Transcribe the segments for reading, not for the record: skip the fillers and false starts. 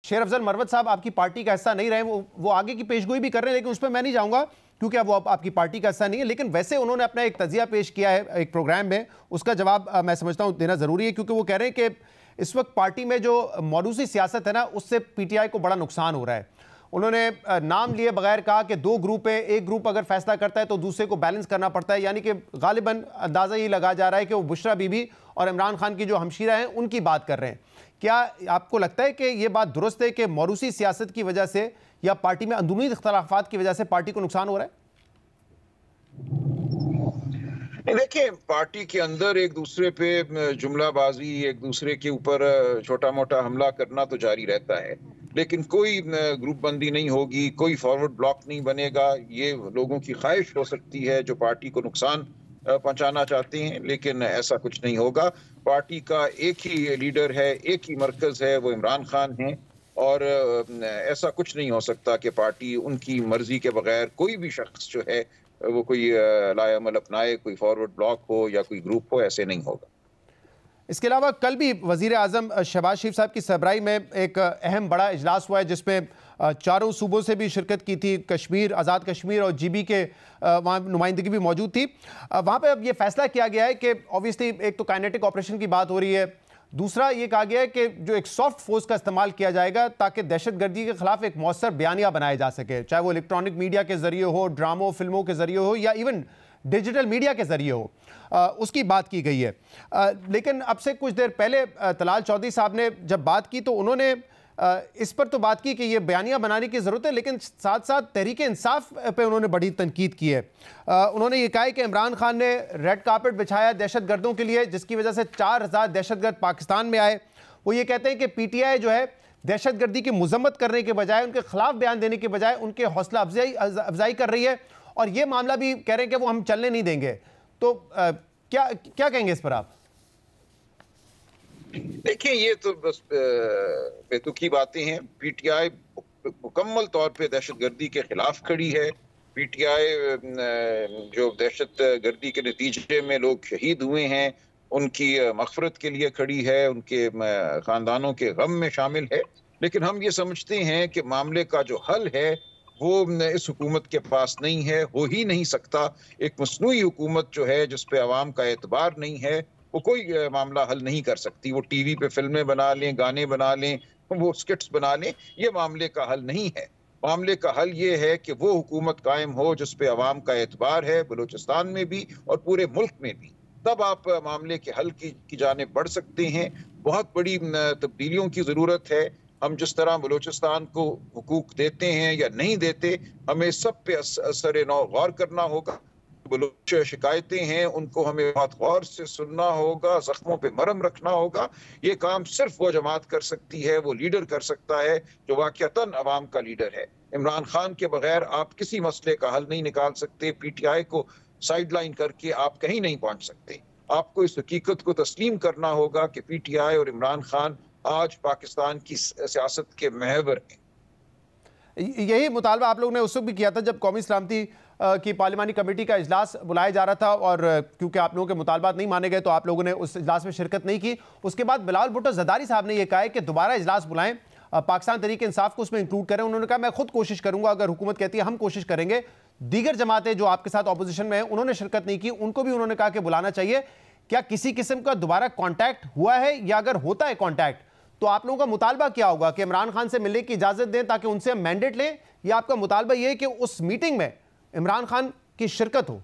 शेर अफजल मरवत साहब आपकी पार्टी का हिस्सा नहीं रहे, वो आगे की पेशगोई भी कर रहे हैं, लेकिन उस पर मैं नहीं जाऊंगा क्योंकि अब वो आपकी पार्टी का हिस्सा नहीं है। लेकिन वैसे उन्होंने अपना एक तजिया पेश किया है एक प्रोग्राम में, उसका जवाब मैं समझता हूं देना जरूरी है, क्योंकि वो कह रहे हैं कि इस वक्त पार्टी में जो मौरूसी सियासत है ना, उससे पीटीआई को बड़ा नुकसान हो रहा है। उन्होंने नाम लिए बगैर कहा कि दो ग्रुप है, एक ग्रुप अगर फैसला करता है तो दूसरे को बैलेंस करना पड़ता है, यानी कि गालिबन अंदाजा ये लगा जा रहा है कि वो बुशरा बीबी और इमरान खान की जो हमशीरा हैं उनकी बात कर रहे हैं। क्या आपको लगता है कि ये बात दुरुस्त है कि मौरूसी सियासत की वजह से या पार्टी में अंदरूनी इख्तलाफात की वजह से पार्टी को नुकसान हो रहा है? देखिए, पार्टी के अंदर एक दूसरे पे जुमलाबाजी, एक दूसरे के ऊपर छोटा मोटा हमला करना तो जारी रहता है, लेकिन कोई ग्रुप बंदी नहीं होगी, कोई फॉरवर्ड ब्लॉक नहीं बनेगा। ये लोगों की ख्वाहिश हो सकती है जो पार्टी को नुकसान पहुंचाना चाहते हैं, लेकिन ऐसा कुछ नहीं होगा। पार्टी का एक ही लीडर है, एक ही मरकज है, वो इमरान खान है, और ऐसा कुछ नहीं हो सकता कि पार्टी उनकी मर्जी के बगैर कोई भी शख्स जो है वो कोई लाएअमल अपनाए, कोई फॉरवर्ड ब्लॉक हो या कोई ग्रुप हो, ऐसे नहीं होगा। इसके अलावा कल भी वजीर आजम शहबाज शरीफ साहब की सरबराही में एक अहम बड़ा इजलास हुआ है, जिसमें चारों सूबों से भी शिरकत की थी। कश्मीर, आज़ाद कश्मीर और जीबी के वहाँ नुमाइंदगी भी मौजूद थी। वहाँ पे अब ये फैसला किया गया है कि ऑब्वियसली एक तो काइनेटिक ऑपरेशन की बात हो रही है, दूसरा ये कहा गया है कि जो एक सॉफ्ट फोर्स का इस्तेमाल किया जाएगा ताकि दहशतगर्दी के खिलाफ एक मौसर बयानिया बनाया जा सके, चाहे वो इलेक्ट्रॉनिक मीडिया के जरिए हो, ड्रामों फिल्मों के जरिए हो या इवन डिजिटल मीडिया के जरिए हो, उसकी बात की गई है। लेकिन अब से कुछ देर पहले तलाल चौधरी साहब ने जब बात की तो उन्होंने इस पर तो बात की कि ये बयानिया बनाने की ज़रूरत है, लेकिन साथ साथ तहरीक इंसाफ पे उन्होंने बड़ी तनकीद की है। उन्होंने ये कहा है कि इमरान खान ने रेड कार्पेट बिछाया दहशतगर्दों के लिए, जिसकी वजह से 4000 दहशतगर्द पाकिस्तान में आए। वो ये कहते हैं कि पीटीआई जो है दहशतगर्दी की मजम्मत करने के बजाय, उनके खिलाफ बयान देने के बजाय उनके हौसला अफजाई कर रही है, और ये मामला भी कह रहे हैं कि वो हम चलने नहीं देंगे। तो क्या कहेंगे इस पर आप? देखिए, ये तो बस बेतुकी बातें हैं। पीटीआई मुकम्मल तौर पे दहशतगर्दी के खिलाफ खड़ी है। पीटीआई जो दहशतगर्दी के नतीजे में लोग शहीद हुए हैं उनकी मग़फ़िरत के लिए खड़ी है, उनके ख़ानदानों के गम में शामिल है। लेकिन हम ये समझते हैं कि मामले का जो हल है वो इस हुकूमत के पास नहीं है, हो ही नहीं सकता। एक मसनूई हुकूमत जो है जिस पे अवाम का एतबार नहीं है, वो कोई मामला हल नहीं कर सकती। वो टीवी पे फिल्में बना लें, गाने बना लें, वो स्किट्स बना लें, ये मामले का हल नहीं है। मामले का हल ये है कि वो हुकूमत कायम हो जिस पे अवाम का एतबार है, बलूचिस्तान में भी और पूरे मुल्क में भी। तब आप मामले के हल की जानिब बढ़ सकते हैं। बहुत बड़ी तब्दीलियों की ज़रूरत है। हम जिस तरह बलूचिस्तान को हुकूक देते हैं या नहीं देते, हमें सब पे असर नौ गौर करना होगा। बलूच शिकायतें हैं, उनको हमें बहुत गौर से सुनना होगा, जख्मों पे मरहम रखना होगा। ये काम सिर्फ वो जमात कर सकती है, वो लीडर कर सकता है जो वाक़ियतन अवाम का लीडर है। इमरान खान के बगैर आप किसी मसले का हल नहीं निकाल सकते। पीटीआई को साइड लाइन करके आप कहीं नहीं पहुंच सकते। आपको इस हकीकत को तस्लीम करना होगा कि पीटीआई और इमरान खान आज पाकिस्तान की सियासत के महवर हैं। यही मुतालबा आप लोगों ने उस वक्त भी किया था जब कौमी सलामती की पार्लिमानी कमेटी का इजलास बुलाया जा रहा था, और क्योंकि आप लोगों के मुतालबात नहीं माने गए तो आप लोगों ने उस इजलास में शिरकत नहीं की। उसके बाद बिलावल भुट्टो ज़रदारी साहब ने यह कहा है कि दोबारा इजलास बुलाएं, पाकिस्तान तहरीक इंसाफ को उसमें इंक्लूड करें। उन्होंने कहा मैं खुद कोशिश करूंगा, अगर हुकूमत कहती है हम कोशिश करेंगे। दीगर जमातें जो आपके साथ ऑपोजिशन में हैं उन्होंने शिरकत नहीं की, उनको भी उन्होंने कहा कि बुलाना चाहिए। क्या किसी किस्म का दोबारा कॉन्टैक्ट हुआ है, या अगर होता है कॉन्टैक्ट तो आप लोगों का मुतालबा क्या होगा कि इमरान खान से मिलने की इजाजत दें ताकि उनसे हम मैंडेट लें, या आपका मुतालबा यह है कि उस मीटिंग में इमरान खान की शिरकत हो?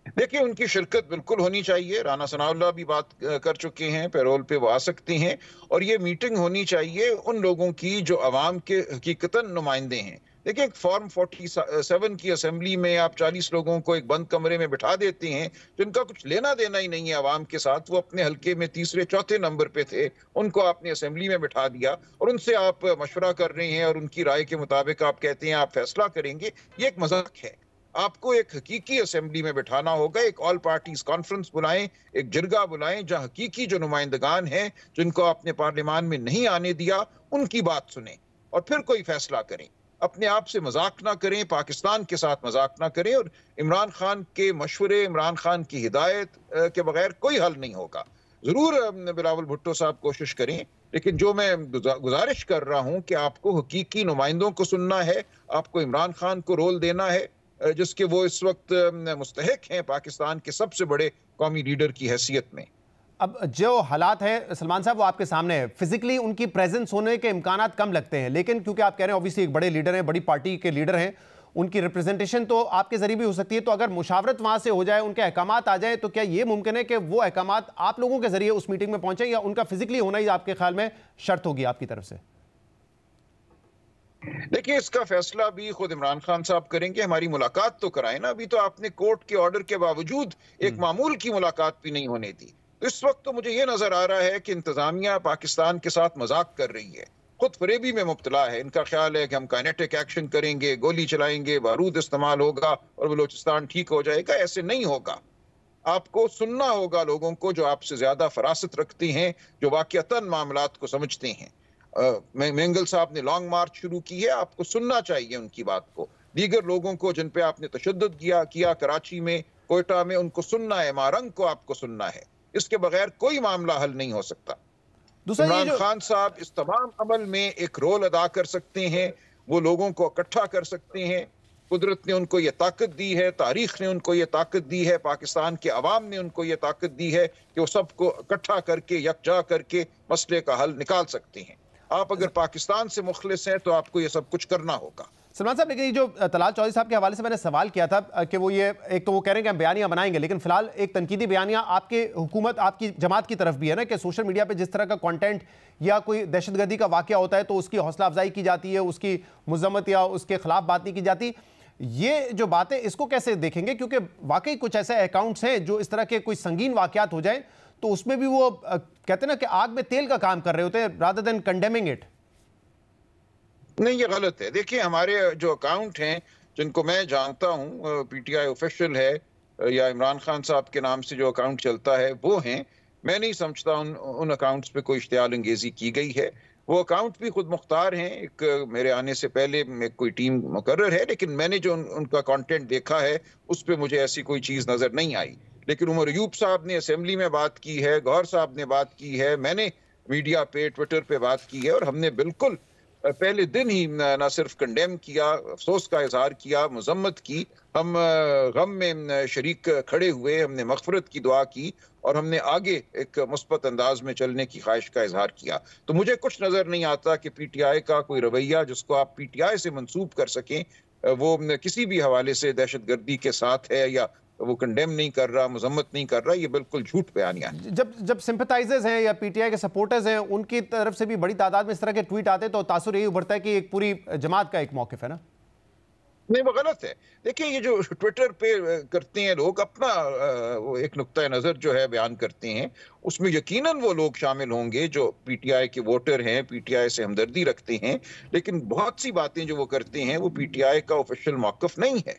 देखिए, उनकी शिरकत बिल्कुल होनी चाहिए। राना सनाउल्लाह भी बात कर चुके हैं, पैरोल पे वो आ सकते हैं, और ये मीटिंग होनी चाहिए उन लोगों की जो अवाम के हकीकतन नुमाइंदे हैं। देखिए, एक फॉर्म 47 की असेंबली में आप 40 लोगों को एक बंद कमरे में बिठा देते हैं जिनका कुछ लेना देना ही नहीं है अवाम के साथ। वो अपने हल्के में तीसरे चौथे नंबर पे थे, उनको आपने असेंबली में बिठा दिया और उनसे आप मशवरा कर रहे हैं और उनकी राय के मुताबिक आप कहते हैं आप फैसला करेंगे। ये एक मजाक है। आपको एक हकीकी असेंबली में बिठाना होगा, एक ऑल पार्टीज कॉन्फ्रेंस बुलाएं, एक जिरगा बुलाएं जहां हकीकी जो नुमाइंदगान हैं जिनको आपने पार्लियामान में नहीं आने दिया, उनकी बात सुने और फिर कोई फैसला करें। अपने आप से मजाक ना करें, पाकिस्तान के साथ मजाक ना करें, और इमरान खान के मशवरे, इमरान खान की हिदायत के बगैर कोई हल नहीं होगा। जरूर बिलावल भुट्टो साहब कोशिश करें, लेकिन जो मैं गुजारिश कर रहा हूं कि आपको हकीकी नुमाइंदों को सुनना है, आपको इमरान खान को रोल देना है, जिसके वो इस वक्त मुस्तहिक हैं पाकिस्तान के सबसे बड़े कौमी लीडर की हैसियत में। अब जो हालात है सलमान साहब वो आपके सामने है, फिजिकली उनकी प्रेजेंस होने के इम्कानात कम लगते हैं, लेकिन क्योंकि आप कह रहे हैं ऑब्वियसली एक बड़े लीडर हैं, बड़ी पार्टी के लीडर हैं, उनकी रिप्रेजेंटेशन तो आपके जरिए भी हो सकती है। तो अगर मुशावरत वहां से हो जाए, उनके अहकामात आ जाए, तो क्या ये मुमकिन है कि वो अहकामात आप लोगों के जरिए उस मीटिंग में पहुंचे, या उनका फिजिकली होना ही आपके ख्याल में शर्त होगी आपकी तरफ से? देखिए, इसका फैसला भी खुद इमरान खान साहब करेंगे। हमारी मुलाकात तो कराए ना, अभी तो आपने कोर्ट के ऑर्डर के बावजूद एक मामूल की मुलाकात भी नहीं होने दी। तो इस वक्त तो मुझे ये नजर आ रहा है कि इंतजामिया पाकिस्तान के साथ मजाक कर रही है, खुद फरेबी में मुब्तला है। इनका ख्याल है कि हम काइनेटिक एक्शन करेंगे, गोली चलाएंगे, बारूद इस्तेमाल होगा और बलूचिस्तान ठीक हो जाएगा। ऐसे नहीं होगा। आपको सुनना होगा लोगों को जो आपसे ज्यादा फरासत रखते हैं, जो वाकईतन मामलात को समझते हैं। मेंगल साहब ने लॉन्ग मार्च शुरू की है, आपको सुनना चाहिए उनकी बात को। दीगर लोगों को जिन पे आपने तशद्दुद किया कराची में, कोयटा में, उनको सुनना है। मारंग को आपको सुनना है। इसके बगैर कोई मामला हल नहीं हो सकता। इमरान खान साहब इस तमाम अमल में एक रोल अदा कर सकते हैं। वो लोगों को इकट्ठा कर सकते हैं। कुदरत ने उनको ये ताकत दी है, तारीख ने उनको ये ताकत दी है, पाकिस्तान के अवाम ने उनको ये ताकत दी है कि वो सबको इकट्ठा करके, यकजा करके मसले का हल निकाल सकते हैं। आप अगर पाकिस्तान से मुखलिस हैं तो आपको ये सब कुछ करना होगा। सलमान साहब, लेकिन ये जो तलाल चौधरी साहब के हवाले से मैंने सवाल किया था कि वो ये एक तो वो कह रहे हैं कि हम बयानियां बनाएंगे, लेकिन फिलहाल एक तनकीदी बयानियां आपके हुकूमत, आपकी जमात की तरफ भी है ना, कि सोशल मीडिया पे जिस तरह का कंटेंट या कोई दहशतगर्दी का वाकया होता है तो उसकी हौसला अफजाई की जाती है, उसकी मजम्मत या उसके खिलाफ बात नहीं की जाती। ये जो बातें, इसको कैसे देखेंगे? क्योंकि वाकई कुछ ऐसे अकाउंट्स हैं जो इस तरह के कोई संगीन वाकयात हो जाए तो उसमें भी वो कहते हैं ना कि आग में तेल का काम कर रहे होते हैं, रादर देन कंडेमिंग इट। नहीं, ये गलत है। देखिए, हमारे जो अकाउंट हैं, जिनको मैं जानता हूं, पीटीआई ऑफिशियल है या इमरान खान साहब के नाम से जो अकाउंट चलता है, वो हैं। मैं नहीं समझता उन अकाउंट्स पे कोई इश्तियाल अंगेजी की गई है। वो अकाउंट भी खुद मुख्तार हैं। एक मेरे आने से पहले में कोई टीम मुकर्रर है, लेकिन मैंने जो उनका कंटेंट देखा है उस पर मुझे ऐसी कोई चीज़ नज़र नहीं आई। लेकिन उमर अयूब साहब ने असेंबली में बात की है, गौहर साहब ने बात की है, मैंने मीडिया पे, ट्विटर पे बात की है, और हमने बिल्कुल पहले दिन ही न सिर्फ कंडेम किया, अफसोस का इजहार किया, मजम्मत की। हम गम में शरीक खड़े हुए, हमने मगफरत की दुआ की, और हमने आगे एक मुस्बत अंदाज में चलने की ख्वाहिश का इजहार किया। तो मुझे कुछ नजर नहीं आता कि पीटीआई का कोई रवैया जिसको आप पीटीआई से मंसूब कर सकें, वो किसी भी हवाले से दहशतगर्दी के साथ है या वो कंडेम नहीं कर रहा, मजम्मत नहीं कर रहा। ये बिल्कुल झूठ बयानियां हैं। जब सिंपैथाइजर्स हैं या पीटीआई के सपोर्टर्स हैं, उनकी तरफ से भी बड़ी तादाद में इस तरह के ट्वीट आते हैं, तो तासुर यही उभरता है कि एक पूरी जमात का एक मौकिफ है ना। नहीं, वो गलत है। देखिए, ये जो ट्विटर पे करते हैं लोग, अपना वो एक नुक्ता नज़र जो है बयान करते हैं, उसमें यकीनन वो लोग शामिल होंगे जो पीटीआई के वोटर हैं, पीटीआई से हमदर्दी रखते हैं। लेकिन बहुत सी बातें जो वो करते हैं वो पीटीआई का ऑफिशियल मौक़िफ़ नहीं है।